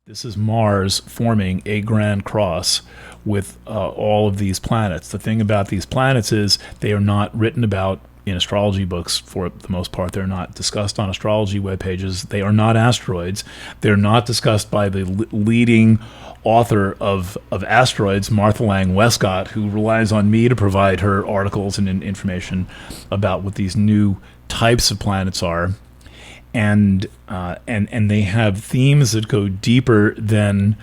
This is Mars forming a grand cross with all of these planets. The thing about these planets is they are not written about in astrology books for the most part. They're not discussed on astrology web pages. They are not asteroids. They're not discussed by the leading author of asteroids, Martha Lang Westcott, who relies on me to provide her articles and information about what these new types of planets are. And they have themes that go deeper than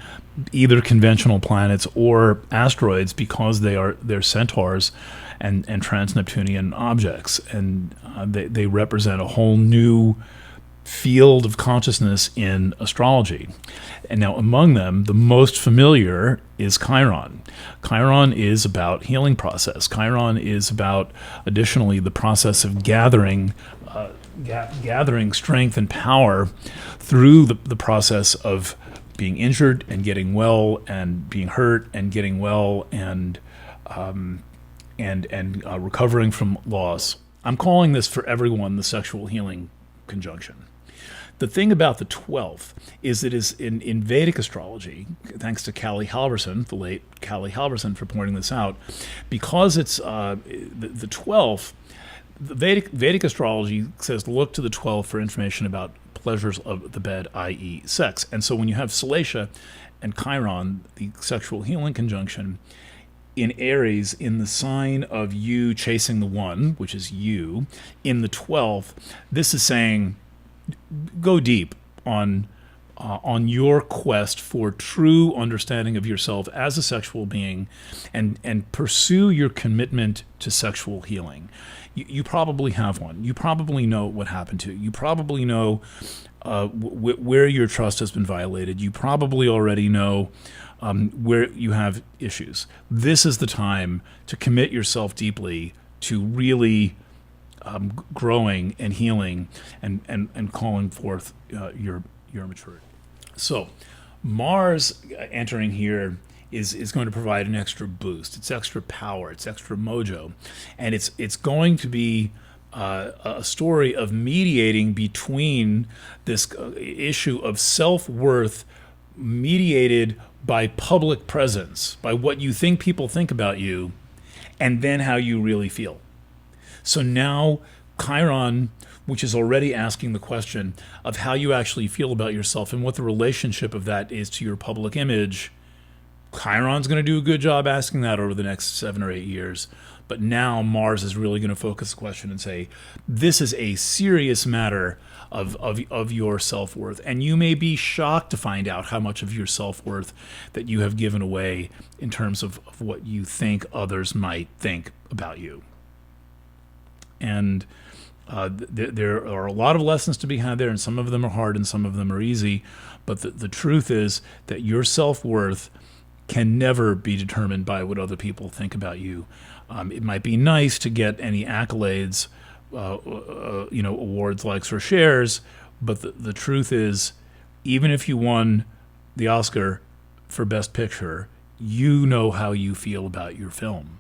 either conventional planets or asteroids because they're centaurs and trans-Neptunian objects, and they represent a whole new field of consciousness in astrology. And now among them, the most familiar is Chiron. Chiron is about healing process. Chiron is about, additionally, the process of gathering strength and power through the process of being injured and getting well, and being hurt and getting well, and recovering from loss. I'm calling this for everyone the sexual healing conjunction. The thing about the 12th is it is in Vedic astrology, thanks to Callie Halverson, the late Callie Halverson, for pointing this out, because it's the 12th. The Vedic astrology says look to the 12th for information about pleasures of the bed, i.e. sex. And so when you have Salacia and Chiron, the sexual healing conjunction, in Aries, in the sign of you chasing the one, which is you, in the 12th, this is saying go deep on your quest for true understanding of yourself as a sexual being, and pursue your commitment to sexual healing. You probably have one. You probably know what happened to you. You probably know where your trust has been violated. You probably already know where you have issues. This is the time to commit yourself deeply to really growing and healing and calling forth your maturity. So Mars entering here is going to provide an extra boost. It's extra power. It's extra mojo. And it's going to be a story of mediating between this issue of self-worth mediated by public presence, by what you think people think about you, and then how you really feel. So now Chiron, which is already asking the question of how you actually feel about yourself and what the relationship of that is to your public image, Chiron's going to do a good job asking that over the next 7 or 8 years. But now Mars is really going to focus the question and say, this is a serious matter of your self-worth. And you may be shocked to find out how much of your self-worth that you have given away in terms of what you think others might think about you. And there are a lot of lessons to be had there, and some of them are hard and some of them are easy. But the truth is that your self-worth can never be determined by what other people think about you. It might be nice to get any accolades, awards, likes, or shares, but the truth is, even if you won the Oscar for Best Picture, you know how you feel about your film,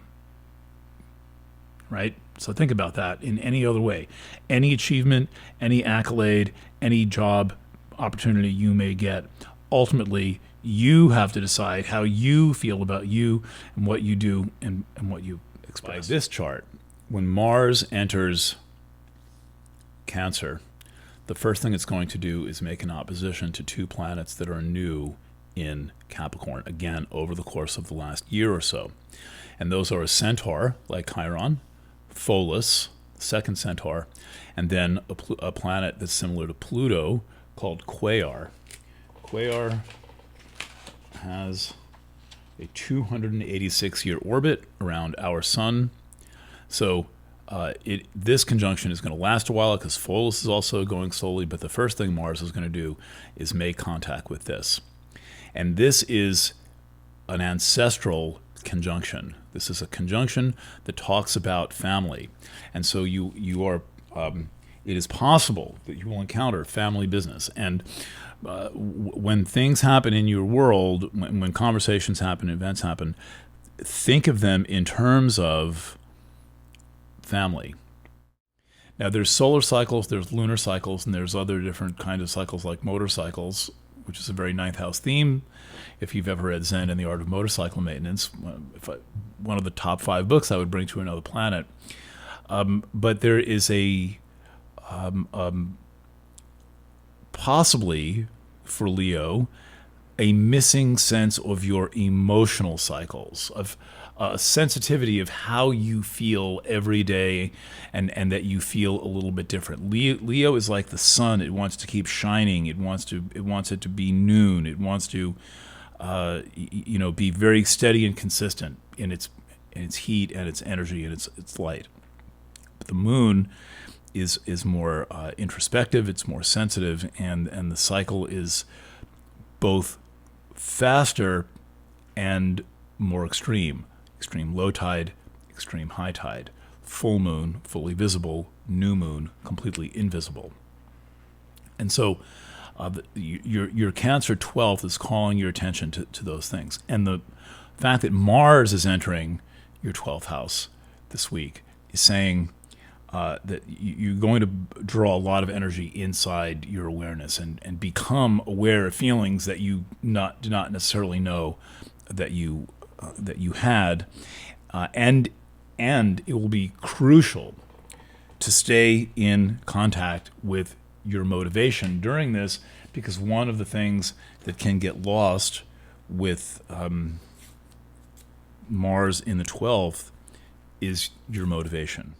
right? So think about that in any other way. Any achievement, any accolade, any job opportunity you may get, ultimately, you have to decide how you feel about you and what you do and what you express. By this chart, when Mars enters Cancer, the first thing it's going to do is make an opposition to 2 planets that are new in Capricorn, again, over the course of the last year or so. And those are a centaur, like Chiron, Pholus, second centaur, and then a planet that's similar to Pluto called Quaoar. Quaoar has a 286-year orbit around our sun. So this conjunction is going to last a while because Pholus is also going slowly, but the first thing Mars is going to do is make contact with this. And this is an ancestral conjunction. This is a conjunction that talks about family. And so you are it is possible that you will encounter family business. And when things happen in your world, when conversations happen, events happen, think of them in terms of family. Now, there's solar cycles, there's lunar cycles, and there's other different kind of cycles like motorcycles, which is a very ninth house theme. If you've ever read Zen and the Art of Motorcycle Maintenance, one of the top 5 books I would bring to another planet. But there is a possibly for Leo a missing sense of your emotional cycles, of sensitivity of how you feel every day, and that you feel a little bit different. Leo is like the sun; it wants to keep shining. It wants it to be noon. It wants to, be very steady and consistent in its heat and its energy and its light. But the moon is more introspective. It's more sensitive, and the cycle is both faster and more extreme. Extreme low tide, extreme high tide, full moon, fully visible, new moon, completely invisible. And so your Cancer 12th is calling your attention to those things. And the fact that Mars is entering your 12th house this week is saying that you're going to draw a lot of energy inside your awareness and become aware of feelings that you do not necessarily know that you had, and it will be crucial to stay in contact with your motivation during this, because one of the things that can get lost with Mars in the 12th is your motivation.